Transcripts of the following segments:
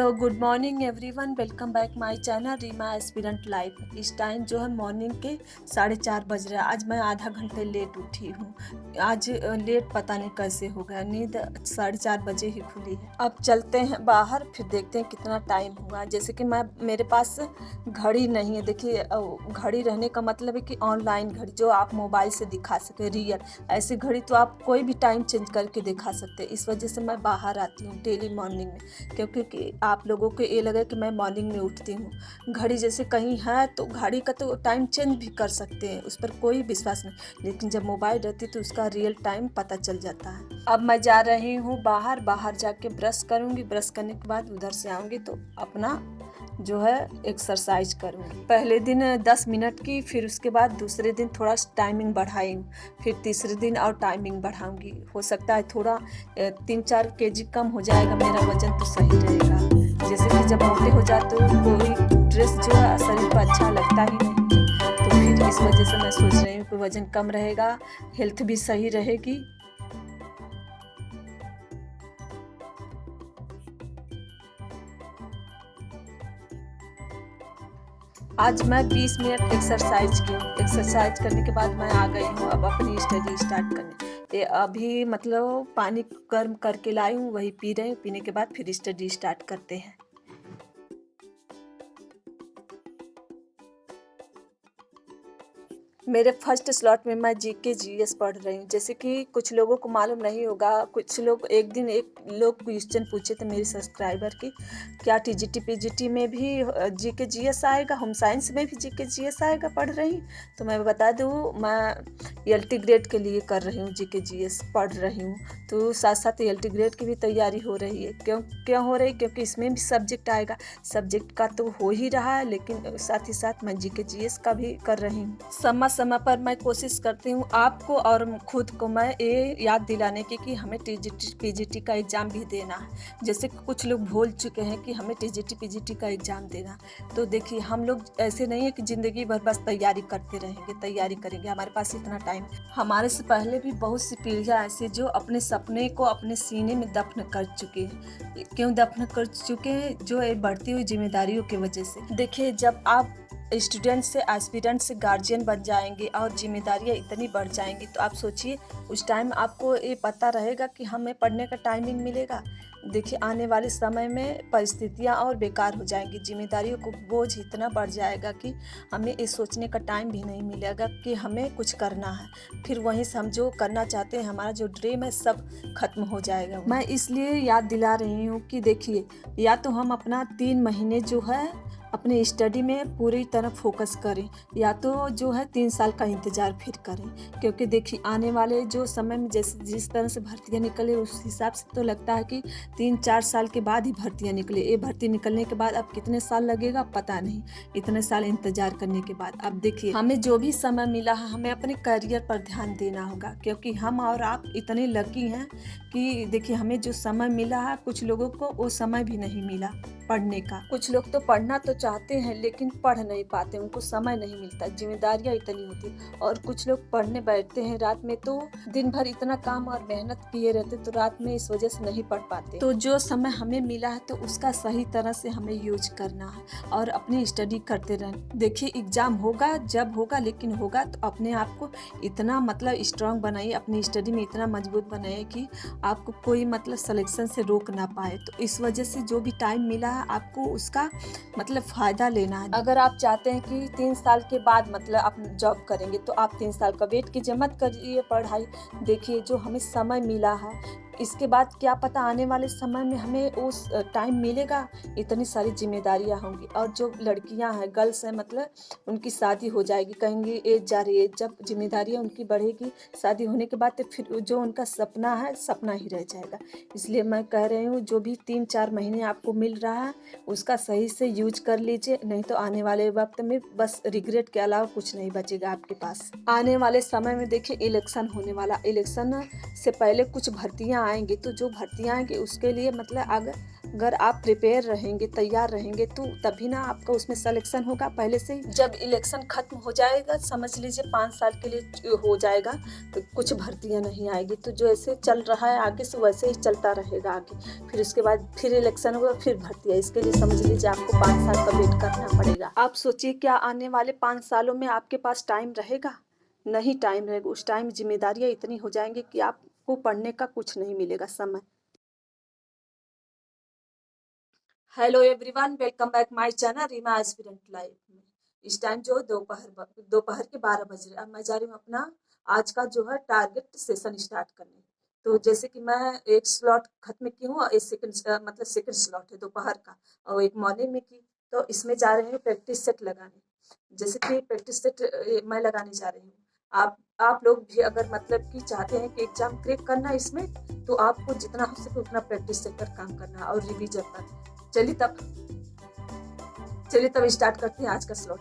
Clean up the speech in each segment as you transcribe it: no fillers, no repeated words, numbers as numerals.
Hello good morning everyone, welcome back my channel Reema aspirant life. इस time जो है morning के 4:30 बज रहा है। आज मैं आधा घंटे लेट उठी हूँ। आज लेट पता नहीं कैसे हो गया, नींद 4:30 बजे ही खुली है। अब चलते हैं बाहर, फिर देखते हैं कितना टाइम हुआ। जैसे कि मेरे पास घड़ी नहीं है। देखिए घड़ी रहने का मतलब है कि ऑनलाइन घड़ी जो आप मोबाइल से दिखा सके रियल। ऐसी घड़ी तो आप कोई भी टाइम चेंज करके दिखा सकते हैं। इस वजह से मैं बाहर आती हूँ डेली मॉर्निंग में, क्योंकि आप लोगों को ये लगे कि मैं मॉर्निंग में उठती हूँ। घड़ी जैसे कहीं है तो घड़ी का तो टाइम चेंज भी कर सकते हैं, उस पर कोई विश्वास नहीं, लेकिन जब मोबाइल रहती है तो उसका रियल टाइम पता चल जाता है। अब मैं जा रही हूँ बाहर जाके ब्रश करूँगी। ब्रश करने के बाद उधर से आऊँगी तो अपना जो है एक्सरसाइज करूँगी। पहले दिन 10 मिनट की, फिर उसके बाद दूसरे दिन थोड़ा टाइमिंग बढ़ाई, फिर तीसरे दिन और टाइमिंग बढ़ाऊँगी। हो सकता है थोड़ा 3-4 केजी कम हो जाएगा, मेरा वजन तो सही रहेगा। जैसे कि जब मोटे हो जाते हो कोई ड्रेस जो है शरीर पर अच्छा लगता ही नहीं, तो फिर इस वजह से मैं सोच रही हूँ कि वजन कम रहेगा, हेल्थ भी सही रहेगी। आज मैं 20 मिनट एक्सरसाइज की हूँ। एक्सरसाइज करने के बाद मैं आ गई हूँ अब अपनी स्टडी स्टार्ट करने। ये अभी मतलब पानी गर्म करके लाई हूँ, वही पी रही हूँ। पीने के बाद फिर स्टडी स्टार्ट करते हैं। मेरे फर्स्ट स्लॉट में मैं जीके जीएस पढ़ रही हूँ। जैसे कि कुछ लोगों को मालूम नहीं होगा, कुछ लोग एक दिन एक लोग क्वेश्चन पूछे थे मेरे सब्सक्राइबर की, क्या टीजीटी पीजीटी में भी जीके जीएस आएगा, होम साइंस में भी जीके जीएस आएगा, पढ़ रही। तो मैं बता दूँ, मैं एलटी ग्रेड के लिए कर रही हूँ, जीके जीएस पढ़ रही हूँ। तो साथ साथ एलटी ग्रेड की भी तैयारी हो रही है। क्यों हो रही? क्योंकि इसमें भी सब्जेक्ट आएगा। सब्जेक्ट का तो हो ही रहा है, लेकिन साथ ही साथ मैं जीके जीएस का भी कर रही हूँ। समय पर मैं कोशिश करती हूँ आपको और खुद को मैं ये याद दिलाने की कि हमें टीजीटी पीजीटी का एग्ज़ाम भी देना है। जैसे कुछ लोग भूल चुके हैं कि हमें टीजीटी पीजीटी का एग्ज़ाम देना। तो देखिए हम लोग ऐसे नहीं है कि ज़िंदगी भर बस तैयारी करते रहेंगे, तैयारी करेंगे, हमारे पास इतना टाइम। हमारे से पहले भी बहुत सी पीढ़ियाँ ऐसी जो अपने सपने को अपने सीने में दफन कर चुके हैं। क्यों दफन कर चुके हैं? जो ये बढ़ती हुई जिम्मेदारियों की वजह से। देखिए जब आप स्टूडेंट से एस्पिरेंट से गार्जियन बन जाएंगे और जिम्मेदारियां इतनी बढ़ जाएंगी, तो आप सोचिए उस टाइम आपको ये पता रहेगा कि हमें पढ़ने का टाइमिंग मिलेगा। देखिए आने वाले समय में परिस्थितियां और बेकार हो जाएंगी, जिम्मेदारियों को बोझ इतना बढ़ जाएगा कि हमें ये सोचने का टाइम भी नहीं मिलेगा कि हमें कुछ करना है। फिर वहीं से हम जो करना चाहते हैं, हमारा जो ड्रीम है, सब खत्म हो जाएगा। मैं इसलिए याद दिला रही हूँ कि देखिए या तो हम अपना 3 महीने जो है अपनी स्टडी में पूरी तरह फोकस करें, या तो जो है 3 साल का इंतज़ार फिर करें। क्योंकि देखिए आने वाले जो समय में जिस तरह से भर्तियां निकले, उस हिसाब से तो लगता है कि 3-4 साल के बाद ही भर्तियां निकले। ये भर्ती निकलने के बाद अब कितने साल लगेगा पता नहीं, इतने साल इंतज़ार करने के बाद। अब देखिए हमें जो भी समय मिला है, हमें अपने करियर पर ध्यान देना होगा, क्योंकि हम और आप इतने लकी हैं कि देखिए हमें जो समय मिला है, कुछ लोगों को वो समय भी नहीं मिला पढ़ने का। कुछ लोग तो पढ़ना तो चाहते हैं लेकिन पढ़ नहीं पाते, उनको समय नहीं मिलता, जिम्मेदारियां इतनी होती। और कुछ लोग पढ़ने बैठते हैं रात में, तो दिन भर इतना काम और मेहनत किए रहते, तो रात में इस वजह से नहीं पढ़ पाते। तो जो समय हमें मिला है तो उसका सही तरह से हमें यूज करना है और अपनी स्टडी करते रहना। देखिए एग्जाम होगा जब होगा, लेकिन होगा तो अपने आप को इतना मतलब स्ट्रांग बनाइए, अपनी स्टडी में इतना मजबूत बनाइए कि आपको कोई मतलब सिलेक्शन से रोक ना पाए। तो इस वजह से जो भी टाइम मिला है आपको उसका मतलब फ़ायदा लेना है। अगर आप चाहते हैं कि 3 साल के बाद मतलब आप जॉब करेंगे, तो आप 3 साल का वेट कीजिए, मत करिए पढ़ाई। देखिए जो हमें समय मिला है, इसके बाद क्या पता आने वाले समय में हमें उस टाइम मिलेगा, इतनी सारी जिम्मेदारियां होंगी। और जो लड़कियां हैं, गर्ल्स हैं, मतलब उनकी शादी हो जाएगी, कहेंगी एज जा रही है। जब जिम्मेदारियां उनकी बढ़ेगी, शादी होने के बाद, तो फिर जो उनका सपना है, सपना ही रह जाएगा। इसलिए मैं कह रही हूँ जो भी 3-4 महीने आपको मिल रहा है उसका सही से यूज कर लीजिए, नहीं तो आने वाले वक्त में बस रिग्रेट के अलावा कुछ नहीं बचेगा आपके पास। आने वाले समय में देखिए इलेक्शन होने वाला, इलेक्शन से पहले कुछ भर्तियां आएंगे, तो जो भर्तियाँ आएंगी उसके लिए मतलब अगर आप प्रिपेयर रहेंगे, तैयार रहेंगे, तो तभी ना आपका उसमें सिलेक्शन होगा। पहले से ही जब इलेक्शन खत्म हो जाएगा, समझ लीजिए 5 साल के लिए हो जाएगा, तो कुछ भर्तियाँ नहीं आएगी। तो जो ऐसे चल रहा है आगे से वैसे ही चलता रहेगा आगे। फिर उसके बाद फिर इलेक्शन होगा, फिर भर्तियाँ। इसके लिए समझ लीजिए आपको 5 साल का वेट करना पड़ेगा। आप सोचिए क्या आने वाले 5 सालों में आपके पास टाइम रहेगा? नहीं टाइम रहेगा। उस टाइम जिम्मेदारियाँ इतनी हो जाएंगी कि आपको पढ़ने का कुछ नहीं मिलेगा समय। Hello everyone, welcome back my channel Reema aspirant life में। इस टाइम जो दोपहर के 12 बज रहे। अब मैं जा रही हूँ अपना आज का जो है टारगेट सेशन स्टार्ट करने। तो जैसे कि मैं एक स्लॉट खत्म की हूँ, एक सेकंड मतलब सेकंड स्लॉट है दोपहर का, और एक मॉर्निंग में की। तो इसमें जा रहे हैं प्रैक्टिस सेट लगाने। जैसे कि प्रैक्टिस सेट मैं लगाने जा रही हूँ। आप लोग भी अगर मतलब कि चाहते हैं कि एग्जाम क्रैक करना इसमें, तो आपको जितना हो सके उतना प्रैक्टिस सेट पर काम करना और रिवीजन पर। चलिए तब स्टार्ट करते हैं आज का स्लॉट।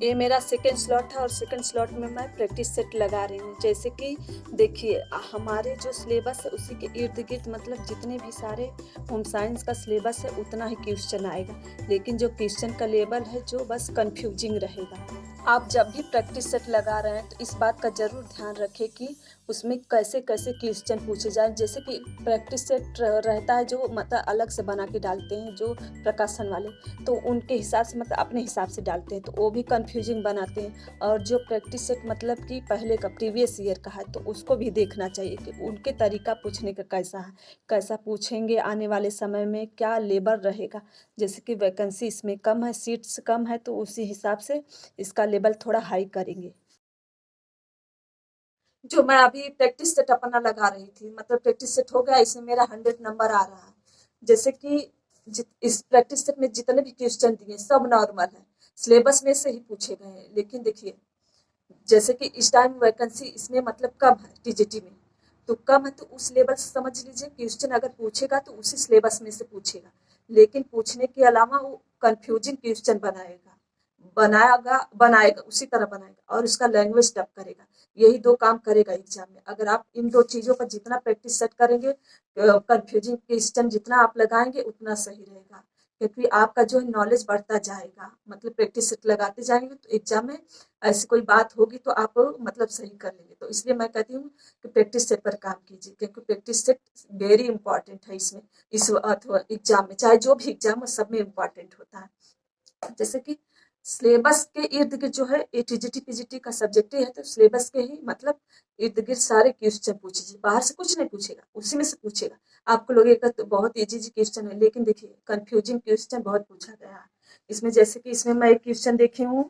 ये मेरा सेकंड स्लॉट है और सेकंड स्लॉट में मैं प्रैक्टिस सेट लगा रही हूँ। जैसे कि देखिए हमारे जो सिलेबस है उसी के इर्द गिर्द मतलब जितने भी सारे होम साइंस का सिलेबस है उतना ही क्वेश्चन आएगा, लेकिन जो क्वेश्चन का लेवल है जो बस कंफ्यूजिंग रहेगा। आप जब भी प्रैक्टिस सेट लगा रहे हैं तो इस बात का जरूर ध्यान रखें कि उसमें कैसे कैसे क्वेश्चन पूछे जाए। जैसे कि प्रैक्टिस सेट रहता है जो मतलब अलग से बना के डालते हैं जो प्रकाशन वाले, तो उनके हिसाब से मतलब अपने हिसाब से डालते हैं, तो वो भी कंफ्यूजिंग बनाते हैं। और जो प्रैक्टिस सेट मतलब कि पहले का प्रीवियस ईयर का है, तो उसको भी देखना चाहिए कि उनके तरीका पूछने का कैसा है, कैसा पूछेंगे, आने वाले समय में क्या लेवल रहेगा। जैसे कि वैकेंसी इसमें कम है, सीट्स कम है, तो उसी हिसाब से इसका लेवल थोड़ा हाई करेंगे। जो मैं अभी प्रैक्टिस सेट अपना लगा रही थी, मतलब प्रैक्टिस सेट हो गया, इसमें मेरा 100 नंबर आ रहा है। जैसे कि इस प्रैक्टिस सेट में जितने भी क्वेश्चन दिए सब नॉर्मल है, सिलेबस में से ही पूछे गए हैं। लेकिन देखिए जैसे कि इस टाइम वैकेंसी इसमें मतलब कम है टीजीटी में, तो कम है तो उस लेवल से समझ लीजिए क्वेश्चन अगर पूछेगा तो उसी सिलेबस में से पूछेगा, लेकिन पूछने के अलावा वो कंफ्यूजिंग क्वेश्चन बनाएगा उसी तरह बनाएगा और उसका लैंग्वेज टफ करेगा। यही दो काम करेगा एग्जाम में। अगर आप इन दो चीजों पर जितना प्रैक्टिस सेट करेंगे, कंफ्यूजिंग क्वेश्चन जितना आप लगाएंगे उतना सही रहेगा, क्योंकि आपका जो है नॉलेज बढ़ता जाएगा। मतलब प्रैक्टिस सेट लगाते जाएंगे तो एग्जाम में ऐसी कोई बात होगी तो आप मतलब सही कर लेंगे। तो इसलिए मैं कहती हूँ कि प्रैक्टिस सेट पर काम कीजिए, क्योंकि प्रैक्टिस सेट वेरी इंपॉर्टेंट है इसमें, इस अथवा एग्जाम में, चाहे जो भी एग्जाम हो सब में इम्पॉर्टेंट होता है। जैसे कि सिलेबस के इर्द गिर्द जो है ये टीजीटी पीजीटी का सब्जेक्ट है, तो सिलेबस के ही मतलब इर्द गिर्द सारे क्वेश्चन पूछिए, बाहर से कुछ नहीं पूछेगा, उसी में से पूछेगा। आपको लगेगा तो बहुत इजी क्वेश्चन है, लेकिन देखिए कंफ्यूजिंग क्वेश्चन बहुत पूछा गया है इसमें। जैसे कि इसमें मैं एक क्वेश्चन देखी हूँ,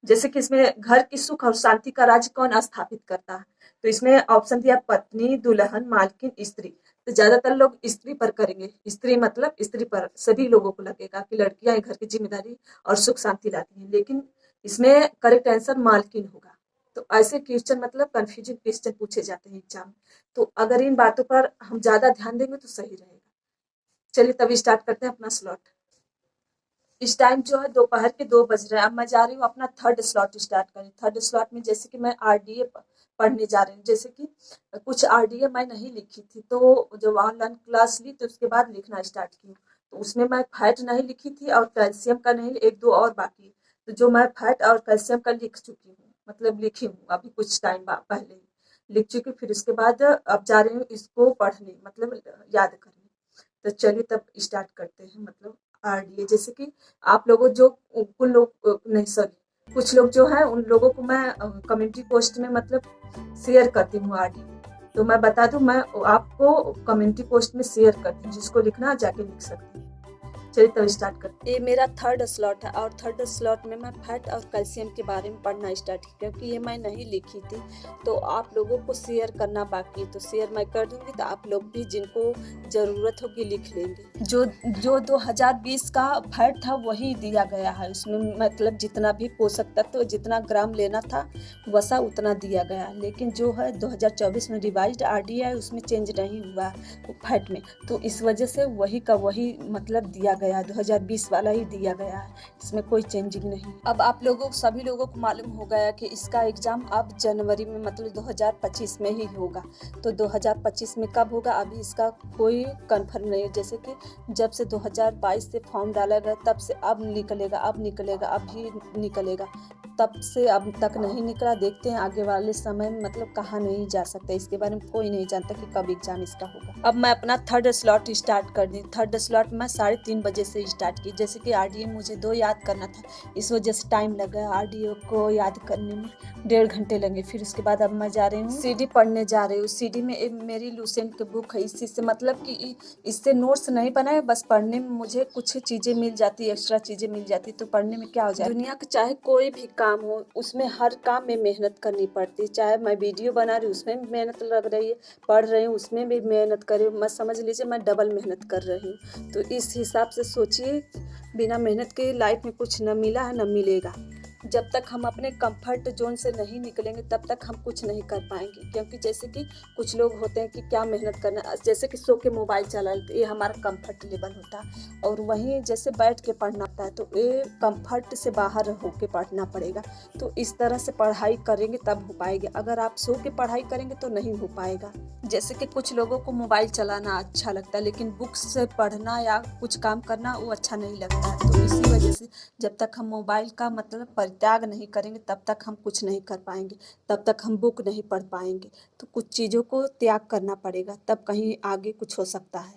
जैसे कि इसमें घर की सुख और शांति का राज्य कौन स्थापित करता है, तो इसमें ऑप्शन दिया पत्नी, दुल्हन, मालकिन, स्त्री। तो ज्यादातर लोग स्त्री पर करेंगे, स्त्री मतलब स्त्री पर सभी लोगों को लगेगा कि लड़कियां घर की जिम्मेदारी और सुख शांति लाती हैं, लेकिन इसमें करेक्ट आंसर मालकिन होगा। तो ऐसे क्वेश्चन मतलब कंफ्यूजिंग क्वेश्चन पूछे जाते हैं एग्जाम में। तो अगर इन बातों पर हम ज्यादा ध्यान देंगे तो सही रहेगा। चलिए तभी स्टार्ट करते हैं अपना स्लॉट। इस टाइम जो है दोपहर के 2 बज रहे हैं। अब मैं जा रही हूँ अपना थर्ड स्लॉट स्टार्ट करने। थर्ड स्लॉट में जैसे कि मैं आरडीए पढ़ने जा रही हूँ। जैसे कि कुछ आरडीए मैं नहीं लिखी थी, तो जब ऑनलाइन क्लास ली तो उसके बाद लिखना स्टार्ट की हूँ। तो उसमें मैं फैट नहीं लिखी थी और कैल्शियम का नहीं, एक दो और बाकी। तो जो मैं फैट और कैल्शियम का लिख चुकी हूँ, मतलब लिखी हूँ अभी कुछ टाइम पहले ही लिख चुकी। फिर उसके बाद अब जा रही हूँ इसको पढ़ने, मतलब याद करने। तो चलिए तब स्टार्ट करते हैं मतलब आरडीए। जैसे कि आप लोगों जो कुछ लोग नहीं सॉरी कुछ लोग जो है उन लोगों को मैं कम्युनिटी पोस्ट में मतलब शेयर करती हूँ आरडीए। तो मैं बता दूं, मैं आपको कम्युनिटी पोस्ट में शेयर करती हूँ, जिसको लिखना जाके लिख सकती हूँ। चलिए तब स्टार्ट करते हैं। ये मेरा थर्ड स्लॉट है और थर्ड स्लॉट में मैं फैट और कैल्शियम के बारे में पढ़ना स्टार्ट की, क्योंकि ये मैं नहीं लिखी थी तो आप लोगों को शेयर करना बाकी है। तो शेयर मैं कर दूंगी, तो आप लोग भी जिनको ज़रूरत होगी लिख लेंगे। जो 2020 का फैट था वही दिया गया है उसमें, मतलब जितना भी पोषक तत्व जितना ग्राम लेना था वसा उतना दिया गया, लेकिन जो है 2024 में रिवाइज्ड आरडीए है उसमें चेंज नहीं हुआ फैट में, तो इस वजह से वही का वही मतलब दिया गया गया, 2020 वाला ही दिया गया है, इसमें कोई चेंजिंग नहीं। अब आप लोगों सभी लोगों को मालूम हो गया कि इसका एग्ज़ाम अब जनवरी में मतलब 2025 में ही होगा। तो 2025 में कब होगा अभी इसका कोई कन्फर्म नहीं है। जैसे कि जब से 2022 से फॉर्म डाला गया तब से अब निकलेगा, अब निकलेगा, अभी निकलेगा, तब से अब तक नहीं निकला। देखते हैं आगे वाले समय में मतलब कहाँ नहीं जा सकता, इसके बारे में कोई नहीं जानता कि कब एग्ज़ाम इसका होगा। अब मैं अपना थर्ड स्लॉट स्टार्ट कर दी। थर्ड स्लॉट मैं 3:30 बजे से स्टार्ट की। जैसे कि आरडीए मुझे 2 याद करना था, इस वजह से टाइम लग गया। आरडीए को याद करने में 1.5 घंटे लगे। फिर उसके बाद अब मैं जा रही हूँ सीडी पढ़ने जा रही हूँ। सीडी में एक मेरी लुसेंट की बुक है, इसी से मतलब कि इससे नोट्स नहीं बनाए, बस पढ़ने में मुझे कुछ चीज़ें मिल जाती, एक्स्ट्रा चीज़ें मिल जाती, तो पढ़ने में क्या हो जाए। दुनिया का चाहे कोई भी काम हो, उसमें हर काम में मेहनत करनी पड़ती है। चाहे मैं वीडियो बना रही हूँ उसमें भी मेहनत लग रही है, पढ़ रही हूँ उसमें भी मेहनत कर रही हूँ। मैं समझ लीजिए मैं डबल मेहनत कर रही हूँ। तो इस हिसाब से सोचिए, बिना मेहनत के लाइफ में कुछ न मिला है न मिलेगा। जब तक हम अपने कंफर्ट जोन से नहीं निकलेंगे तब तक हम कुछ नहीं कर पाएंगे। क्योंकि जैसे कि कुछ लोग होते हैं कि क्या मेहनत करना, जैसे कि सो के मोबाइल चला लेते, ये हमारा कंफर्ट लेवल होता है। और वहीं जैसे बैठ के पढ़ना होता है तो ये कंफर्ट से बाहर होके पढ़ना पड़ेगा। तो इस तरह से पढ़ाई करेंगे तब हो पाएगी। अगर आप सो के पढ़ाई करेंगे तो नहीं हो पाएगा। जैसे कि कुछ लोगों को मोबाइल चलाना अच्छा लगता है, लेकिन बुक्स से पढ़ना या कुछ काम करना वो अच्छा नहीं लगता है। तो इसी वजह से जब तक हम मोबाइल का मतलब परित्याग नहीं करेंगे तब तक हम कुछ नहीं कर पाएंगे, तब तक हम बुक नहीं पढ़ पाएंगे। तो कुछ चीज़ों को त्याग करना पड़ेगा, तब कहीं आगे कुछ हो सकता है।